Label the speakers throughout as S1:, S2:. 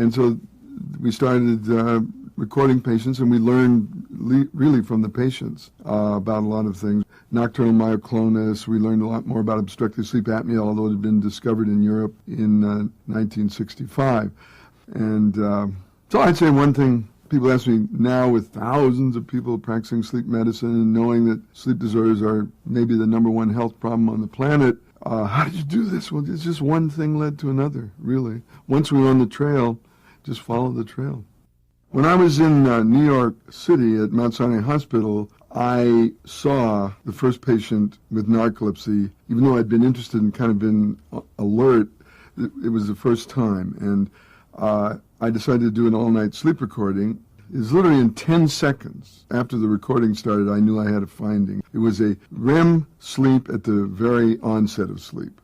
S1: And so we started recording patients, and we learned really from the patients about a lot of things. Nocturnal myoclonus, we learned a lot more about obstructive sleep apnea, although it had been discovered in Europe in 1965. And so I'd say one thing, people ask me now, with thousands of people practicing sleep medicine and knowing that sleep disorders are maybe the number one health problem on the planet, how did you do this? Well, it's just one thing led to another, really. Once we were on the trail, just follow the trail. When I was in New York City at Mount Sinai Hospital, I saw the first patient with narcolepsy. Even though I'd been interested and kind of been alert, it was the first time. And I decided to do an all-night sleep recording. It was literally in 10 seconds after the recording started, I knew I had a finding. It was a REM sleep at the very onset of sleep.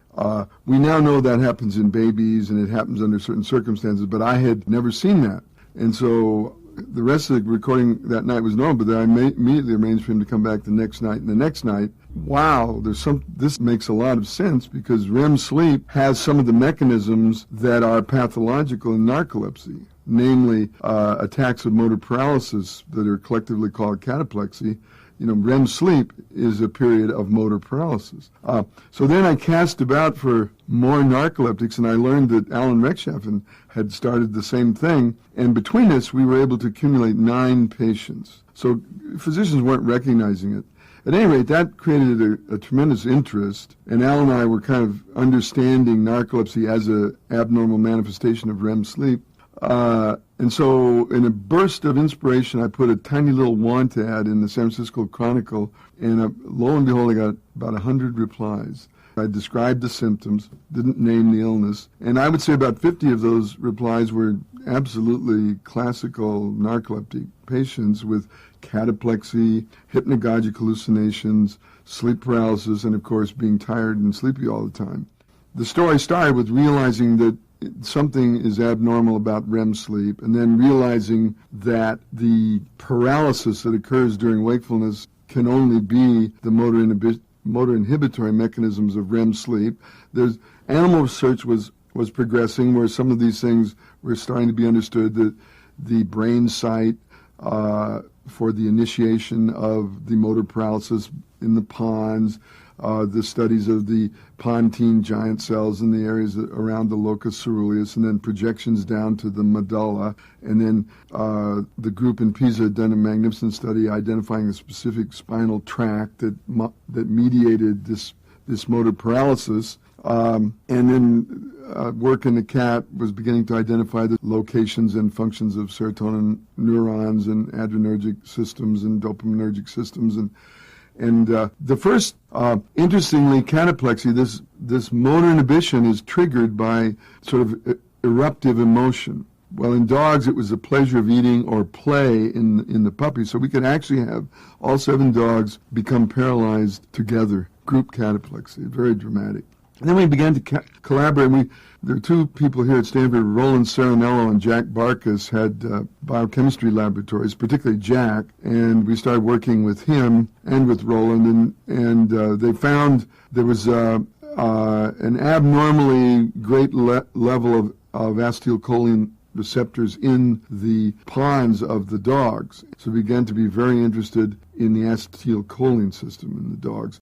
S1: We now know that happens in babies and it happens under certain circumstances, but I had never seen that. And so the rest of the recording that night was normal, but then I immediately arranged for him to come back the next night. And the next night, wow, this makes a lot of sense, because REM sleep has some of the mechanisms that are pathological in narcolepsy, namely attacks of motor paralysis that are collectively called cataplexy. REM sleep is a period of motor paralysis. So then I cast about for more narcoleptics, and I learned that Alan Rechtschaffen had started the same thing. And between us, we were able to accumulate 9 patients. So physicians weren't recognizing it. At any rate, that created a tremendous interest, and Alan and I were kind of understanding narcolepsy as an abnormal manifestation of REM sleep. And so in a burst of inspiration, I put a tiny little want ad in the San Francisco Chronicle, and lo and behold, I got about 100 replies. I described the symptoms, didn't name the illness, and I would say about 50 of those replies were absolutely classical narcoleptic patients with cataplexy, hypnagogic hallucinations, sleep paralysis, and of course being tired and sleepy all the time. The story started with realizing that something is abnormal about REM sleep, and then realizing that the paralysis that occurs during wakefulness can only be the motor inhibitory mechanisms of REM sleep. Animal research was progressing, where some of these things were starting to be understood, that the brain site for the initiation of the motor paralysis in the pons, the studies of the pontine giant cells in the areas around the locus ceruleus, and then projections down to the medulla. And then the group in Pisa had done a magnificent study identifying a specific spinal tract that mediated this motor paralysis. And then work in the cat was beginning to identify the locations and functions of serotonin neurons and adrenergic systems and dopaminergic systems. And the first, interestingly, cataplexy, this motor inhibition is triggered by sort of eruptive emotion. Well, in dogs, it was the pleasure of eating or play in the puppy. So we could actually have all 7 dogs become paralyzed together, group cataplexy, very dramatic. And then we began to collaborate. There are 2 people here at Stanford, Roland Serinello and Jack Barkas, had biochemistry laboratories, particularly Jack, and we started working with him and with Roland, and they found there was an abnormally great level of acetylcholine receptors in the pons of the dogs. So we began to be very interested in the acetylcholine system in the dogs.